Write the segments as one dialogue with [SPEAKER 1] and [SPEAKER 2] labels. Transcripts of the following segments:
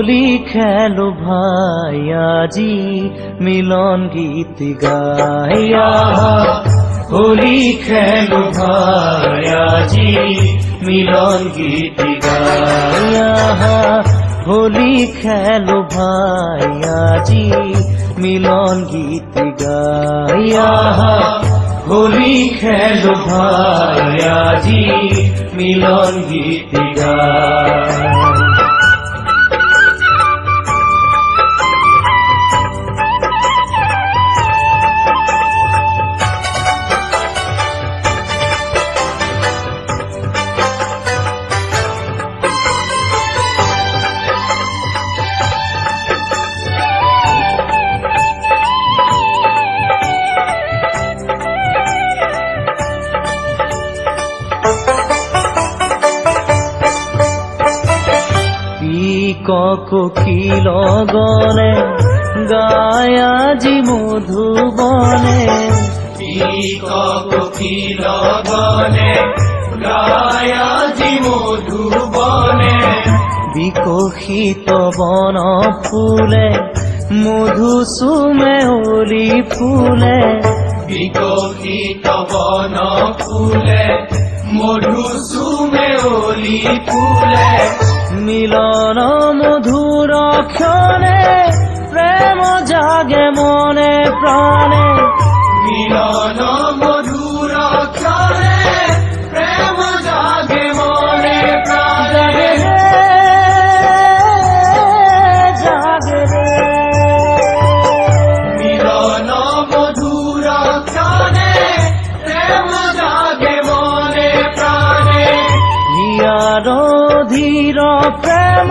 [SPEAKER 1] হোলি খেলো ভাই আজি মিলন গীত গাইয়া হোলি খেলো ভাই আজি মিলন গীত গাইয়া হোলি খেলো ভাই আজি মিলন গীত গাইয়া হোলি খেলো ভাই আজি মিলন গীত গাইয়া কোকিল গনে গায় আজি মধুবনে
[SPEAKER 2] কোকিল গনে গায় আজি মধুবনে
[SPEAKER 1] বিকশিত বন ফুলে মধু সুমে অলি ফুলে
[SPEAKER 2] বিকশিত বন ফুলে মধু সুমে অলি ফুলে
[SPEAKER 1] মিলন মধুর ক্ষণে প্রেম জাগে মনে প্রাণে
[SPEAKER 2] মিলন মধুর ক্ষণে প্রেম জাগে মনে প্রাণে
[SPEAKER 1] জাগে রে
[SPEAKER 2] মিলন মধুর ক্ষণে প্রেম জাগে মনে প্রাণে
[SPEAKER 1] হিয়ার ধীর প্রেম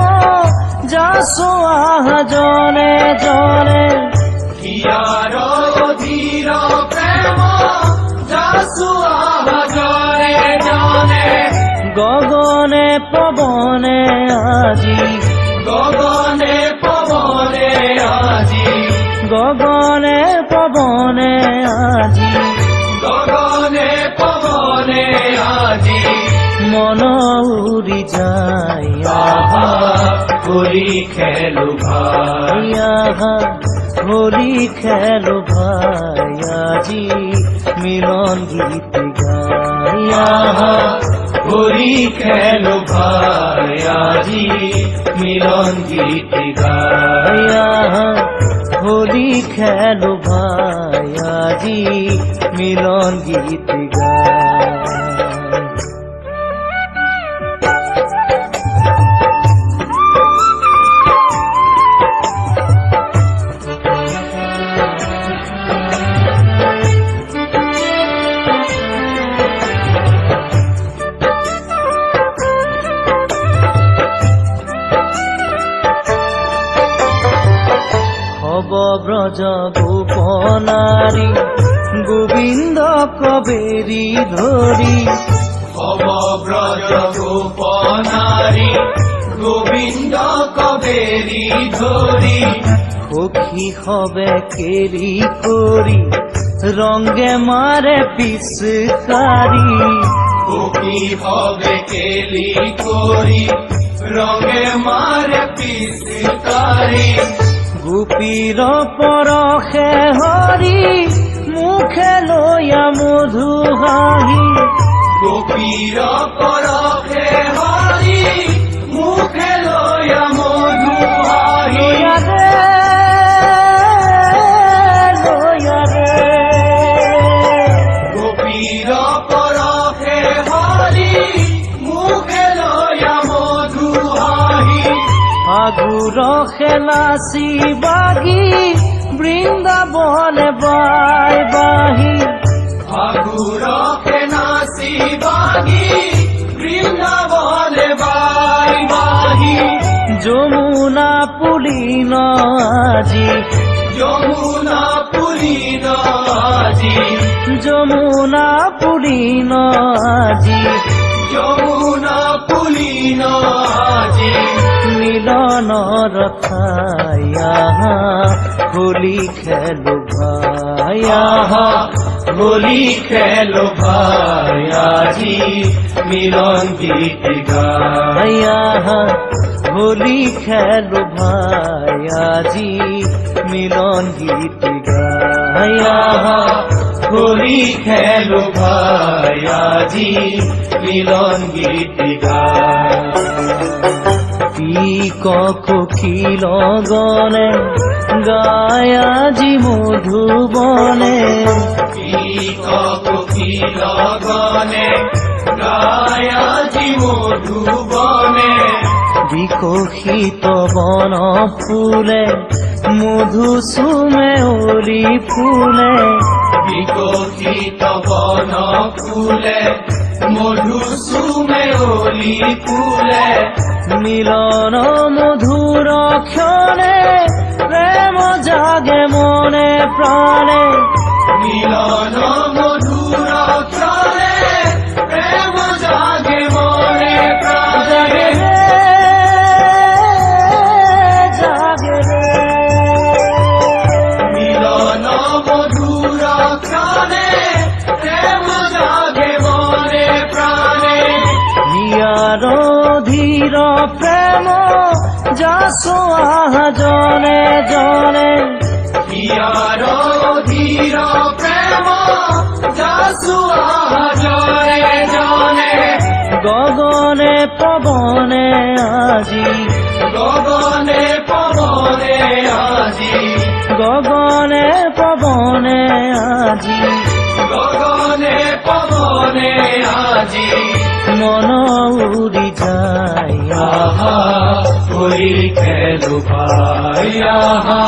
[SPEAKER 1] যাসো আহ জনে জনে
[SPEAKER 2] হিয়ার ধীর প্রেম যাসু আহ জনে জনে
[SPEAKER 1] গগনে পবনে আজি
[SPEAKER 2] গগনে পবনে আজি
[SPEAKER 1] গগনে পবনে আজি
[SPEAKER 2] গগনে পবনে আজি
[SPEAKER 1] মন উড়ি যায়
[SPEAKER 2] আহা হোলি খেলো ভাই
[SPEAKER 1] আহা হোলি খেলো ভাই আজি মিলন গীত গাইয়া
[SPEAKER 2] আহা হোলি খেলো ভাই আজি মিলন গীত গাইয়া
[SPEAKER 1] হোলি খেলো ভাই আজি মিলন গীত গায় ব্রজ গোপনারী গোবিন্দ কবেরি ধরি
[SPEAKER 2] হব ব্রজ গোপনারী গোবিন্দ কবেরি ধরি
[SPEAKER 1] সখী হবে কেরি করি রঙ্গে মারে পিসকারি
[SPEAKER 2] সখী হবে কেলি করি রঙে মারে পিসকারি
[SPEAKER 1] গোপীর পরশে হরি মুখে লয়া মধু হাহি
[SPEAKER 2] গোপীর পরশে হরি মুখে লয়া মধু হাহি
[SPEAKER 1] লয়া রে
[SPEAKER 2] গোপীর পরশে হরি মুখে লয়া মধু হাহি
[SPEAKER 1] আগুর খেলাসি বাগি বৃন্দাবনে বাই বাহি
[SPEAKER 2] আগুর নাসি বাগি বৃন্দাবনে বাই বাহি
[SPEAKER 1] যমুনা পুলিন আজি
[SPEAKER 2] যমুনা পুলিন আজি
[SPEAKER 1] যমুনা পুলিন আজি
[SPEAKER 2] যমুনা পুলিন আজি
[SPEAKER 1] মিলন রথায়া হোলি খেলো ভাইয়া
[SPEAKER 2] হোলি খেলো ভাই আজি মিলন গীত গায়
[SPEAKER 1] ভাইয়া হোলি খেলো ভাই আজি মিলন গীত গায়া
[SPEAKER 2] হোলি খেলো ভাই আজি মিলন গীত গায়
[SPEAKER 1] কোকিল গনে গায় আজি মধুবনে
[SPEAKER 2] কোকিল গনে গায় আজি মধুবনে
[SPEAKER 1] বিকশিত বন ফুলে মধু চুমে অলি ফুলে
[SPEAKER 2] বিকশিত বন ফুলে মধু চুমে অলি ফুলে
[SPEAKER 1] মিলন মধুর ক্ষণে প্রেম জাগে মনে প্রাণে
[SPEAKER 2] মিলন মধুর ক্ষণে প্রেম জাগে মনে প্রাণে
[SPEAKER 1] জাগে রে
[SPEAKER 2] মিলন মধুর ক্ষণে প্রেম জাগে মনে প্রাণে
[SPEAKER 1] হিয়ার ধীর প্রেম যাসো আহা জনে জনে
[SPEAKER 2] হিয়ার ধীর প্রেম যাসু আহা জনে জনে
[SPEAKER 1] গগনে পবনে আজি
[SPEAKER 2] গগনে পবনে আজি
[SPEAKER 1] গগনে পবনে আজি
[SPEAKER 2] গগনে পবনে আজি
[SPEAKER 1] মন উড়ি যায়
[SPEAKER 2] আহা হোলি খেলো ভাই আহা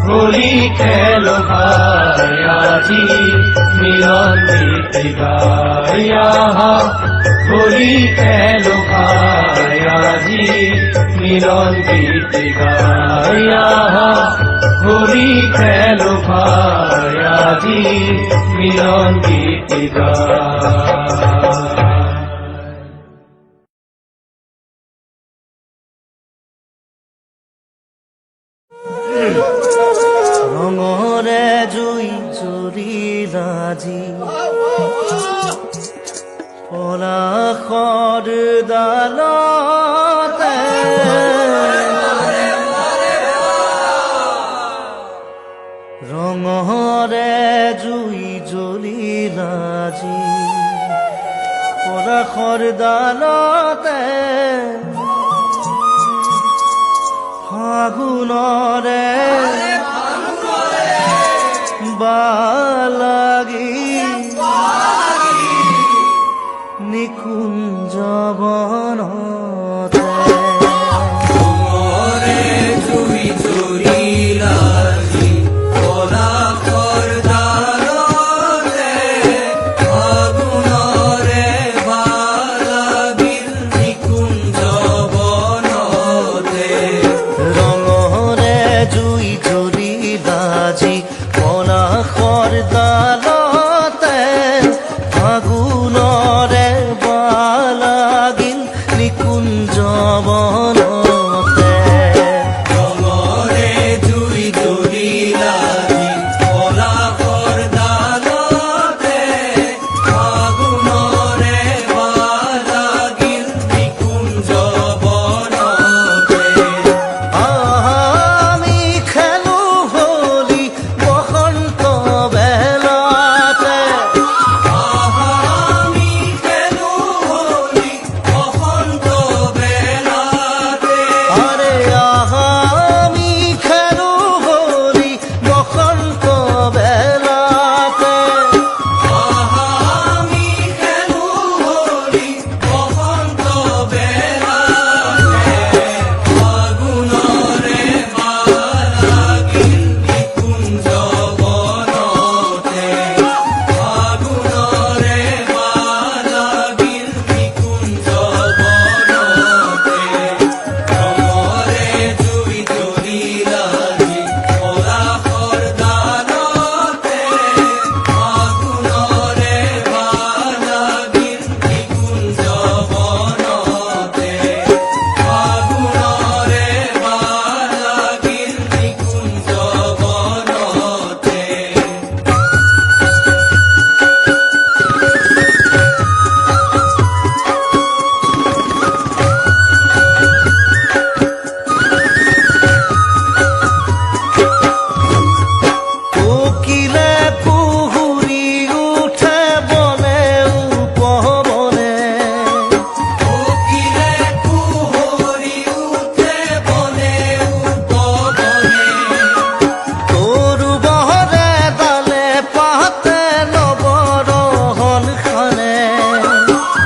[SPEAKER 2] হোলি খেলো ভাই আজি মিলন গীত গাই আহা হোলি খেলো ভাই আজি মিলন গীত গাই আহা হোলি খেলো ভাই আজি মিলন গীত গাই
[SPEAKER 1] রঙরে জুই জুৰিলাজি পলাশৰ ডালতে ৰঙৰে জুই জ্বলিলাজি পলাশৰ ডালতে ফাগুনৰে বালাগি নিকুঞ্জ বনতে ৰঙৰে জুই জ্বলিলাজি পলাশৰ ডালতে ফাগুনৰে বালাগিল নিকুঞ্জ বনতে
[SPEAKER 2] ৰঙৰে জুই জ্বলিলাজি পলাশৰ ডালতে ফাগুনৰে বালাগিল নিকুঞ্জ বনতে
[SPEAKER 1] আমি খেলো হোলি বসন্ত বেলা কুহুরি উঠে বনে উপবনে
[SPEAKER 2] কোকিলে কুহুরি উঠে বনে উপবনে
[SPEAKER 1] তরু বহরে ডালে পাতে নবরহন খানে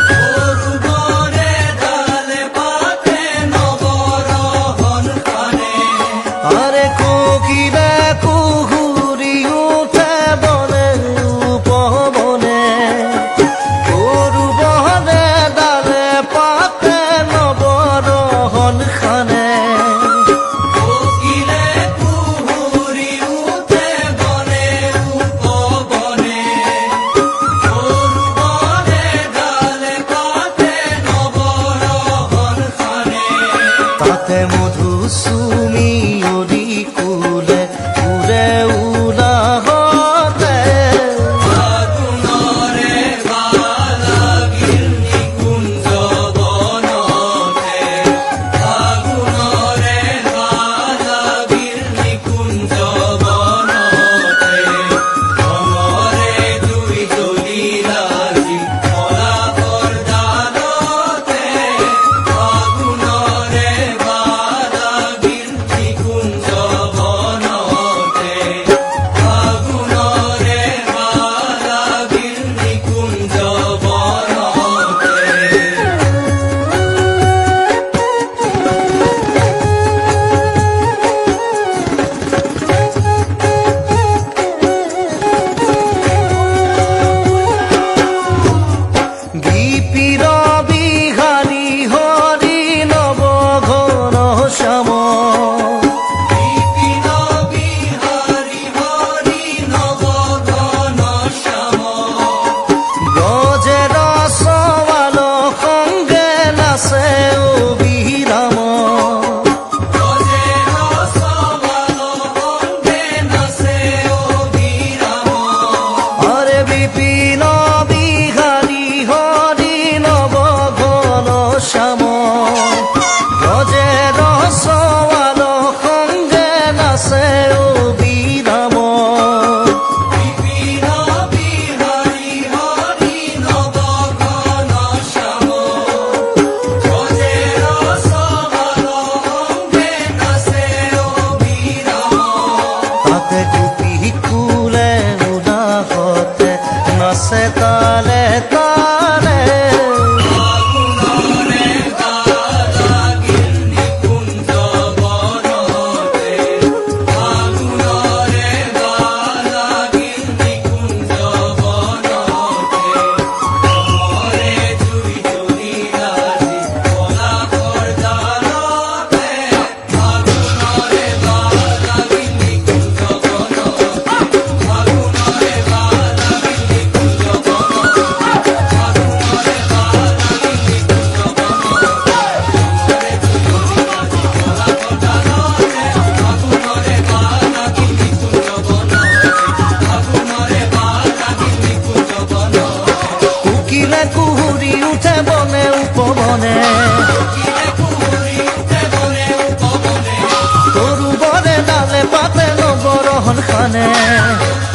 [SPEAKER 2] তরুবরে ডালে পাতে নবরহন খানে
[SPEAKER 1] আরে কোকিলে কুহুরি উঠে বনে উপবনে তরু বহরে ডালে পাতে নবরহন খানে
[SPEAKER 2] কোকিলে কুহুরি উঠে বনে উপবনে তরুবরে ডালে পাতে নবরহন খানে
[SPEAKER 1] তাতে মধু সুমি ওরি কুলে উড়ে উলাহতে
[SPEAKER 2] ফাগুনরে বালাগির নিকুঞ্জ বনতে ফাগুনরে বালাগির নিকুঞ্জ বনতে অমরে দুই জলিলাজি পলাপর দানতে ফাগুনরে বালাগির নিকুঞ্জ বনতে ফাগুনরে বালাগির নিকুঞ্জ বনতে
[SPEAKER 1] গিপির বিহারি হরি নব ঘন শ্যাম
[SPEAKER 2] বিপিন বিহারি হরি নব ঘন শ্যাম
[SPEAKER 1] গজের সওয়াল সঙ্গে নাচে অবিরাম
[SPEAKER 2] গজের সওয়াল সঙ্গে নাচে অবিরাম
[SPEAKER 1] হরে বিপিন বিহারি হরি নব ঘন শ্যাম গজের সওয়াল সঙ্গে নাচে অবিরাম
[SPEAKER 2] বিপিন বিহারি হরি নব ঘন শ্যাম গজের সওয়াল সঙ্গে নাচে অবিরাম
[SPEAKER 1] তাতে টুপি কুলে উদাহতে নাচে তালে তালে
[SPEAKER 2] ফাগুনরে বালাগির নিকুঞ্জ বনতে ফাগুনরে বালাগির নিকুঞ্জ বনতে অমরে জুই জলিলাজি পলাপর দানতে ফাগুনরে বালাগির নিকুঞ্জ বনতে ফাগুনরে বালাগির নিকুঞ্জ বনতে ফাগুনরে বালাগির নিকুঞ্জ বনতে অমরে জুই জলিলাজি পলাপর দানতে ফাগুনরে বালাগির নিকুঞ্জ বনতে ফাগুনরে বালাগির নিকুঞ্জ বনতে
[SPEAKER 1] কুকিলে কুহুরি উঠে বনে উপবনে
[SPEAKER 2] কোকিলে কুহুরি উঠে বনে উপবনে
[SPEAKER 1] তরু বনে ডালে পাতে নবরহন খানে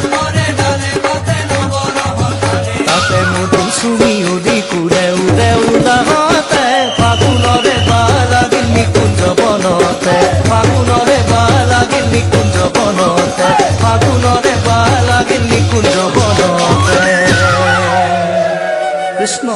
[SPEAKER 2] তরুবরে ডালে পাতে নবরহন খানে
[SPEAKER 1] তাতে মধু সুমি উদি কুড়ে উড়ে উলাহতে ফাগুনরে বালাগির নিকুঞ্জ বনতে ফাগুনরে বালাগির নিকুঞ্জ বনতে ফাগুনরে বালাগির নিকুঞ্জ বনতে কৃষ্ণ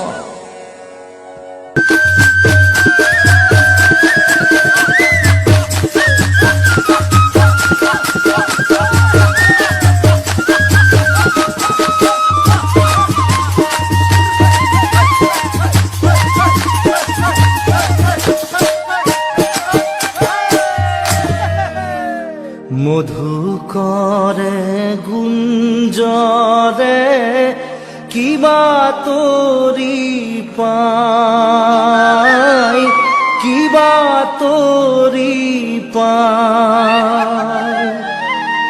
[SPEAKER 1] মধু করে গুঞ্জরে কিবা তোরি পাই কিবা তোরি পাই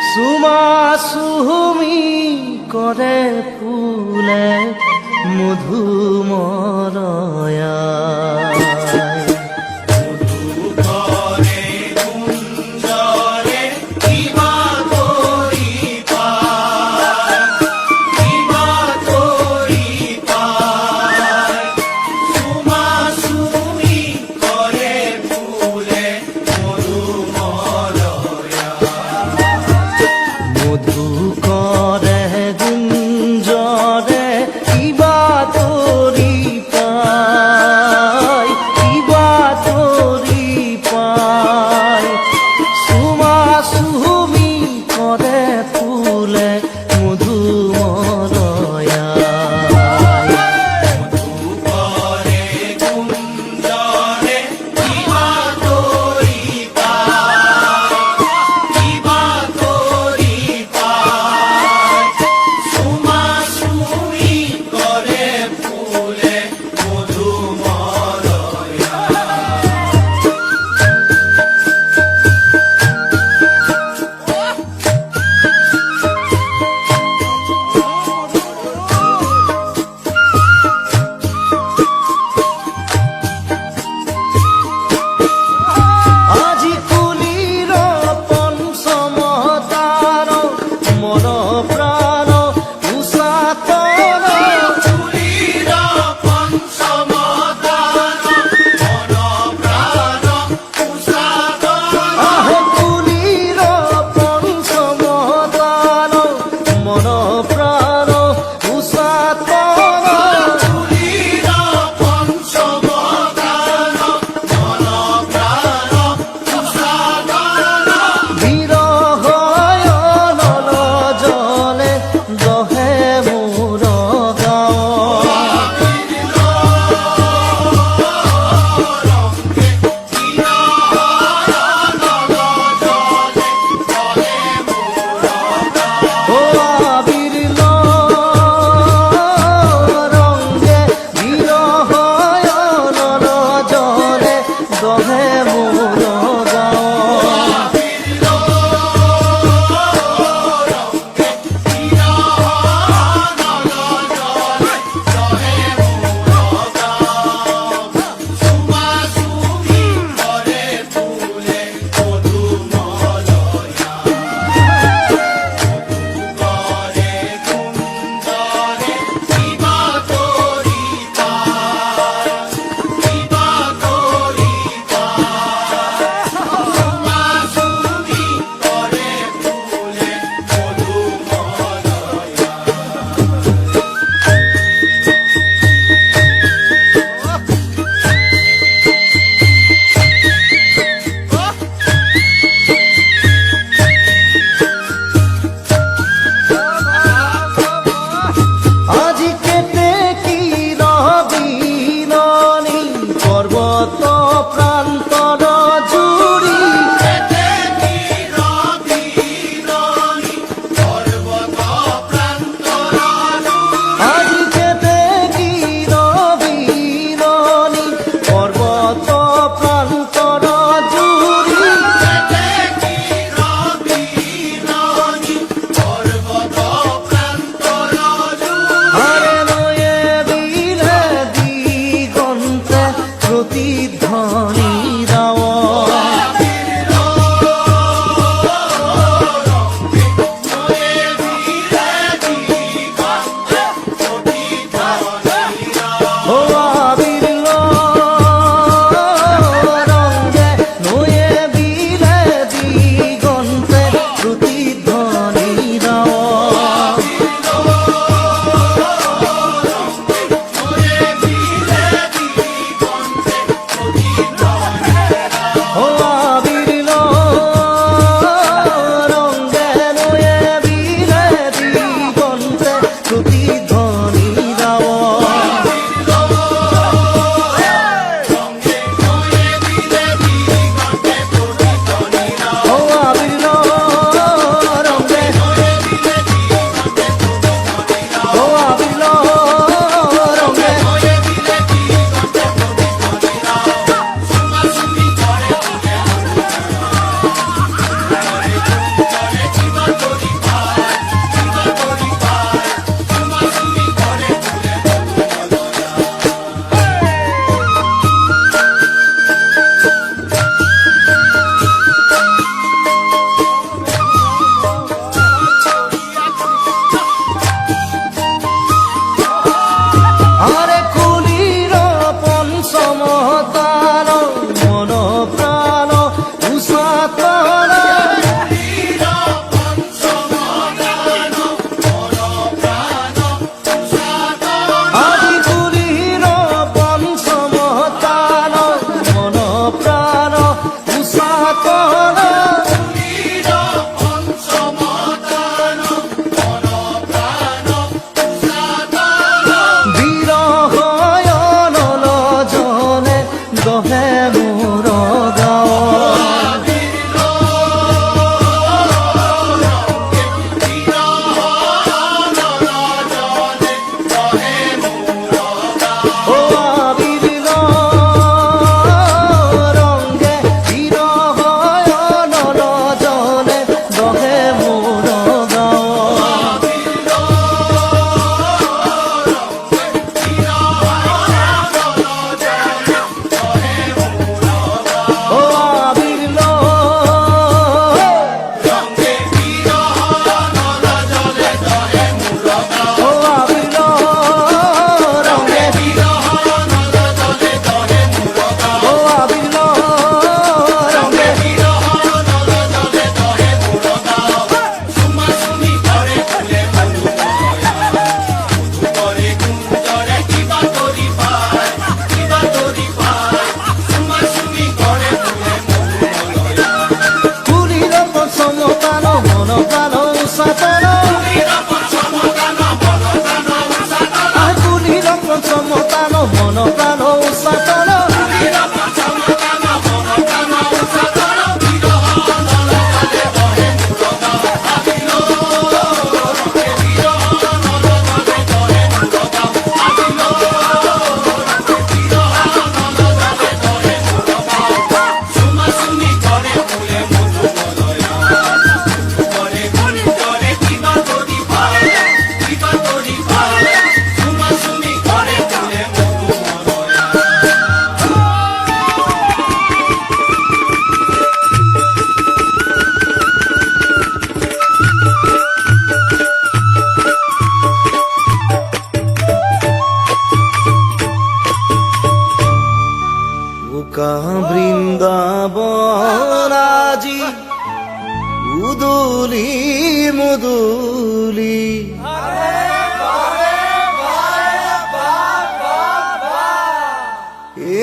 [SPEAKER 1] সুমা সুমি করে ফুলে মধু মরয়া
[SPEAKER 2] কিবা তোরি পায়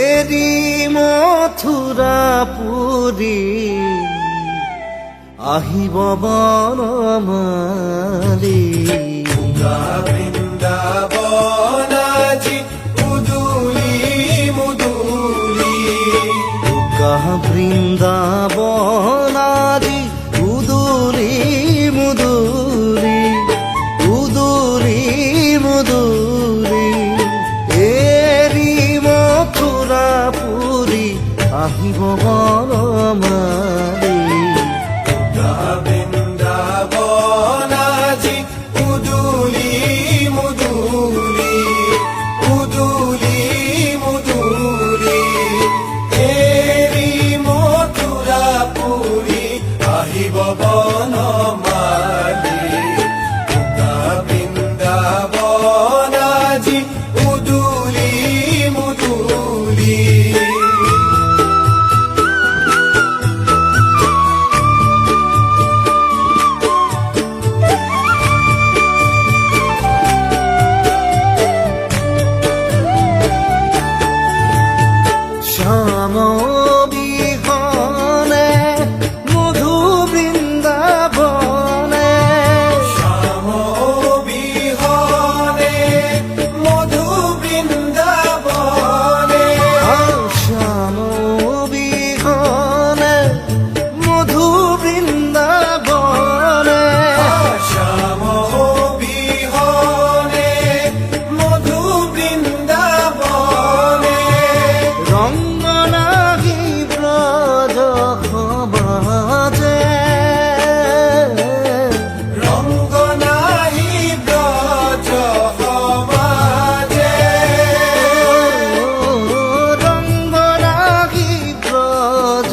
[SPEAKER 1] এরি মথুরা পুরী আহিব বনমালী
[SPEAKER 2] বৃন্দাবনাজি মুদুলি মুদুলি
[SPEAKER 1] বৃন্দাবনাদি উদুরি মুদুরি উদুরি মুদুরি এরি মথুরা পুরী আহিব বনমালী
[SPEAKER 2] বৃন্দাবনাজি মুদুলি মুদুলি মুদুলি মুদুলি এরি মথুরা পুরী আহিব বনমালী বৃন্দাবনাজি মুদুলি মুদুলি
[SPEAKER 1] শ্যাম বিহনে মধু বৃন্দাবনে
[SPEAKER 2] শ্যাম বিহনে মধু বৃন্দাবনে
[SPEAKER 1] শ্যাম বিহনে মধু বৃন্দাবনে
[SPEAKER 2] শ্যাম বিহনে মধু বৃন্দাবনে
[SPEAKER 1] রঙ্গ লাগি ব্রজ সমাজে
[SPEAKER 2] রঙ্গ নাহি ব্রজ সমাজে
[SPEAKER 1] রঙ্গ লাগি ব্রজ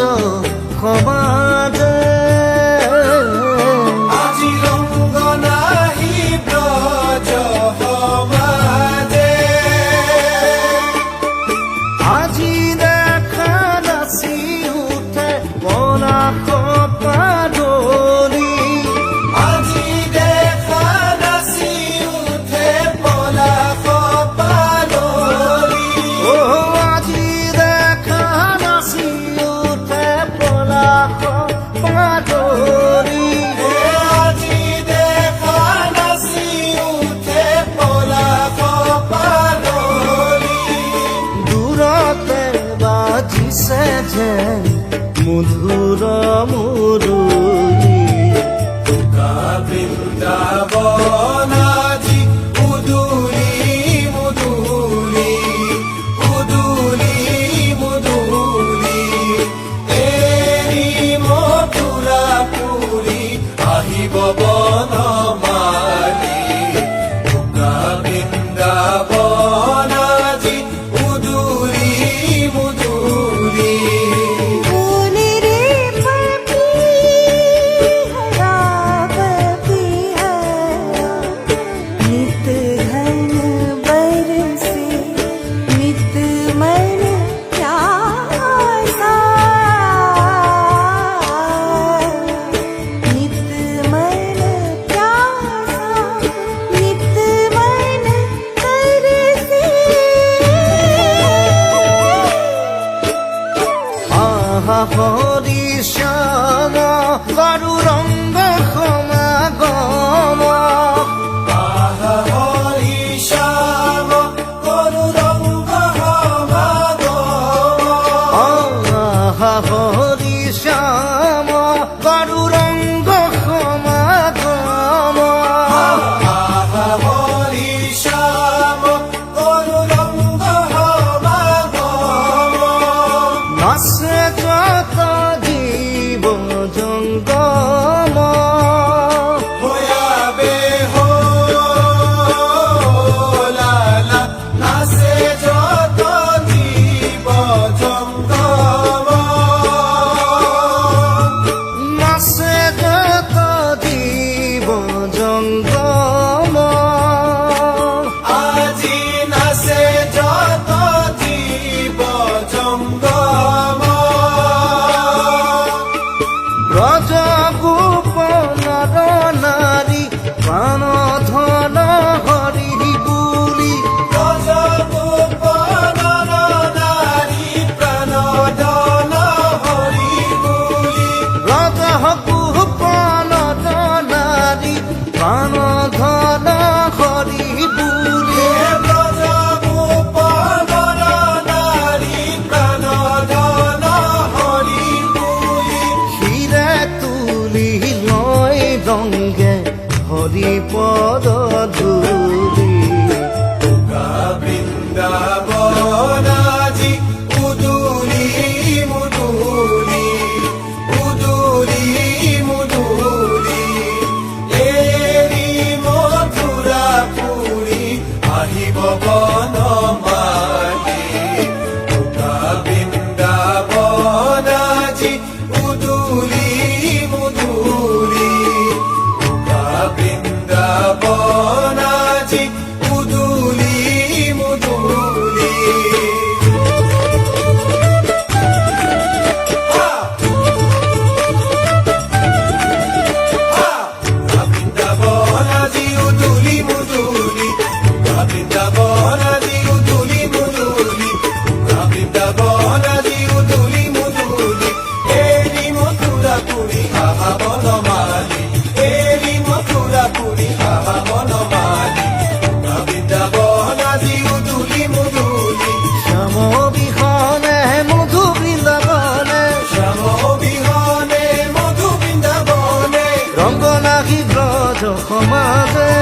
[SPEAKER 1] সমাজে
[SPEAKER 2] আজি রঙ্গ নাহি ব্রজ সমাজে
[SPEAKER 1] আজি দেখা নাচি উঠে পলাশ পাদলি
[SPEAKER 2] আজি দেখা নাচি উঠে পলাশ পাদলি
[SPEAKER 1] ও আজি দেখা নাচি উঠে পলাশ পাদলি
[SPEAKER 2] আজি দেখা নাচি উঠে পলাশ পাদলি
[SPEAKER 1] দূৰতে বাজিছে যেন মধুৰ মুৰুলি
[SPEAKER 2] বৃন্দাবনাজি মুদুলি মুদুলি মুদুলি মুদুলি এরি মথুরা পুরী আহিব বনমালী বৃন্দাবনাজি মুদুলি মুদুলি
[SPEAKER 3] बोले रे पपी हरा पपी हरा नित घन बरसे नित मन प्यासा नित मन प्यासा नित मन तरसे
[SPEAKER 1] আহা হৰি শ্যাম কাৰু ৰংগ সমাগম
[SPEAKER 2] হরি শ্যাম করু রঙ্গ সমাগম
[SPEAKER 1] আহা হৰি শ্যাম কাৰু ৰংগ সমাগম
[SPEAKER 2] হরি শ্যাম করু রঙ্গ সমাগম
[SPEAKER 1] নাচে যত
[SPEAKER 2] বনমালী উকা বৃন্দাবন আজি উদুলি মুদুলি উকা বৃন্দাবন আজি উদুলি মুদুলি বৃন্দাবন আজি উদুলি মুদুলি বৃন্দাবন আজি উদুলি মুদুলি বৃন্দাবন আজি উদুলি মুদুলি এরি মথুরা পুরী আহা বনমালী এরি মথুরা পুরী আহা বনমালী বৃন্দাবন আজি উদুলি মুদুলি
[SPEAKER 1] শ্যাম বিহনে মধু বৃন্দাবনে
[SPEAKER 2] শ্যাম বিহনে মধু বৃন্দাবনে
[SPEAKER 1] রঙ্গ নাহি ব্রজ সমাজে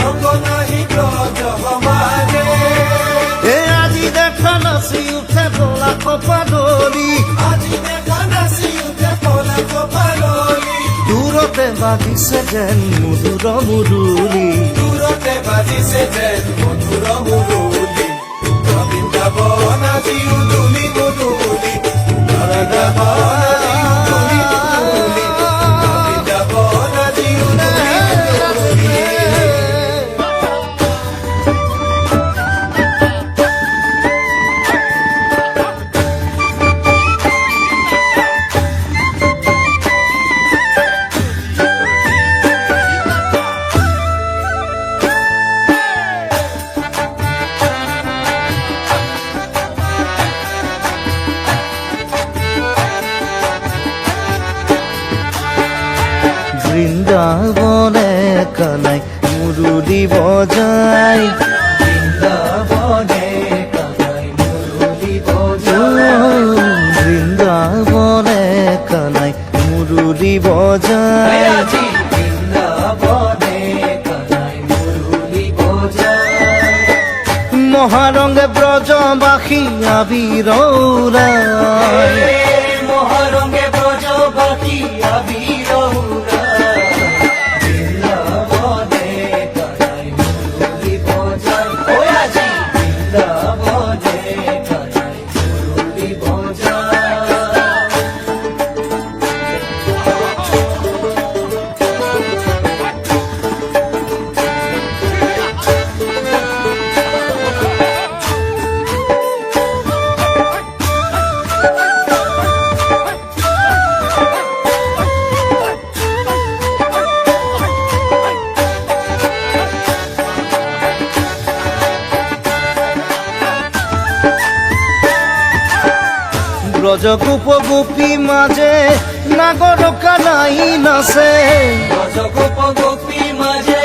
[SPEAKER 2] রঙ্গ নাহি ব্রজ সমাজে
[SPEAKER 1] এ আজি দেখা নাচি উঠে দোলা কপালি
[SPEAKER 2] আজি দেখা নাচি উঠে পলা কপাললি
[SPEAKER 1] দূৰতে বাজিছে যেন মধুৰ মুৰুলি
[SPEAKER 2] দূৰতে বাজিছে যেন মধুৰ মুৰুলি বৃন্দাবন আজি উদুলি মুদুলি বৃন্দাবন আজি উদুলি মুদুলি বৃন্দাবন আজি উদুলি মুদুলি
[SPEAKER 1] বৃন্দাবনে কানাই মুরুলি বজাই
[SPEAKER 2] বৃন্দাবনে কানাই মুরুলি বজায়
[SPEAKER 1] বৃন্দাবনে কানাই মুরুলি বজাই
[SPEAKER 2] আজি বৃন্দাবনে কানাই মুরুলি বজায়
[SPEAKER 1] মহারঙ্গে ব্রজবাসী আবিরৌরাই
[SPEAKER 2] মহারঙ্গে ব্রজবাসী আবিরৌরা বৃন্দাবনে কানাই মুরুলি বজায় ও আজি বৃন্দাবনে কানাই মুরুলি বজায়
[SPEAKER 1] ব্রজগোপ গোপী মাঝে নাগর কানাই নাচে
[SPEAKER 2] ব্রজগোপ গোপী মাঝে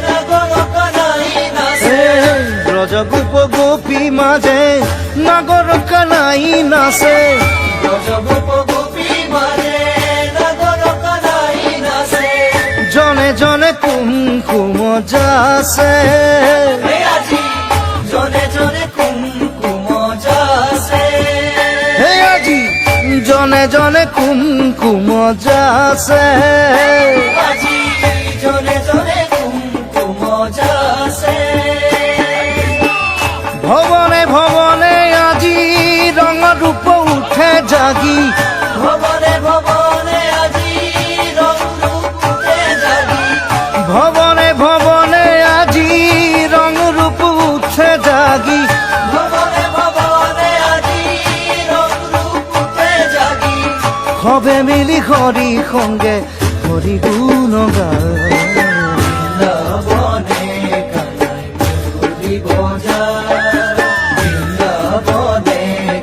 [SPEAKER 2] নাগর কানাই নাচে
[SPEAKER 1] ব্রজগোপ গোপী মাঝে নাগর কানাই নাচে
[SPEAKER 2] ব্রজগোপ গোপী মাঝে নাগর কানাই নাচে
[SPEAKER 1] জনে জনে কুমকুম যাচে
[SPEAKER 2] হে আজি জনে জনে কুমকুম যাচে
[SPEAKER 1] হে আজি জনে জনে কুমকুম যাচে
[SPEAKER 2] আজি জনে জনে কুমকুম যাচে
[SPEAKER 1] ভবনে ভবনে আজি রঙ রূপ উঠে জাগি
[SPEAKER 2] ভবনে ভবনে আজি রং রূপ উঠে জাগি
[SPEAKER 1] ভবনে ভবনে আজি রঙ রূপ উঠে জাগি
[SPEAKER 2] ভবনে ভবনে আজি রং রূপ উঠে জাগি
[SPEAKER 1] সবে মিলি হরি সঙ্গে হরি গুণ গায়
[SPEAKER 2] বৃন্দাবনে কানাই মুরুলি বজায় বৃন্দাবনে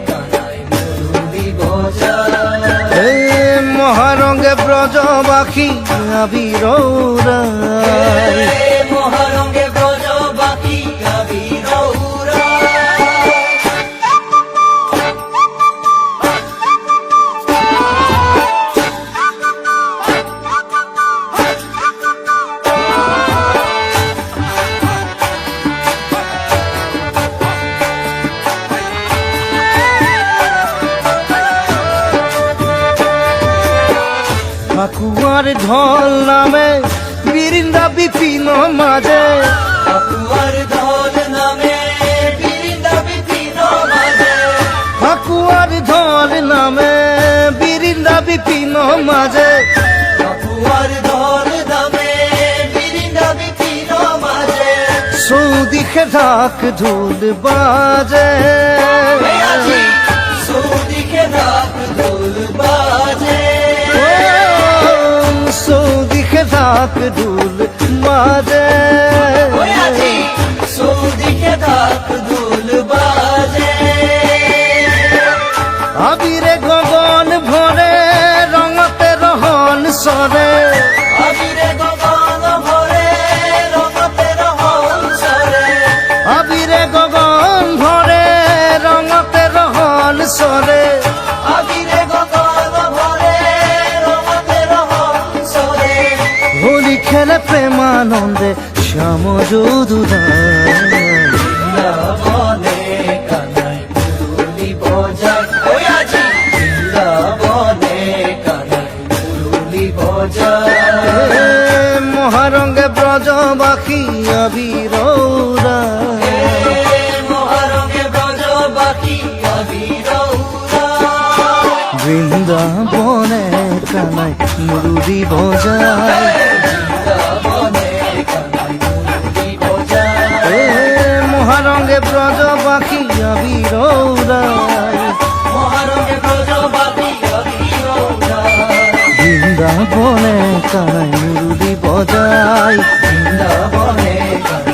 [SPEAKER 2] কানাই মুরুলি বজায়
[SPEAKER 1] হে মহারঙ্গে ব্রজবাসী আবিরৌরাই
[SPEAKER 2] মহারঙ্গে ব্রজবাসী আবিরৌরা
[SPEAKER 1] ফাকুয়ার ঢল নামে বৃন্দা বিপিন মাঝে
[SPEAKER 2] ফাকুয়ার ঢল
[SPEAKER 1] সৌদিকে ঢাক ঢোল বাজে
[SPEAKER 2] সৌদিকে ঢাক ঢোল বাজে
[SPEAKER 1] সৌদিকে ঢাক ঢোল বাজে
[SPEAKER 2] সৌদিকে ঢাক ঢোল বাজে
[SPEAKER 1] আবিরে গগন ভরে রঙতে রহন সরে
[SPEAKER 2] আবিরে গগন ভরে রঙতে রহন সরে
[SPEAKER 1] আবিরে গগন ভরে রঙতে রহন সরে
[SPEAKER 2] আবিরে গগন ভরে রঙতে রহন সরে
[SPEAKER 1] হোলি খেলে প্রেমানন্দে শ্যাম যদুদান
[SPEAKER 2] বৃন্দাবনে কানাই মুরলি বজায় ওই আজি বৃন্দাবনে কানাই মুরলি বজায়
[SPEAKER 1] মহারঙ্গে ব্রজবাসী আবিরৌরা
[SPEAKER 2] মহারঙে ব্রজ বাকি আবিরৌরা
[SPEAKER 1] বৃন্দাবনে কানাই মুরুলি বজায়
[SPEAKER 2] বৃন্দাবনে কানাই মুরলি বজায়
[SPEAKER 1] মহারঙ্গে ব্রজবাসী আবিরৌরা
[SPEAKER 2] মহারঙে ব্রজ বাকি আবিরৌরা
[SPEAKER 1] বৃন্দাবনে কানাই মুরুলি বজায়
[SPEAKER 2] বৃন্দাবনে কানাই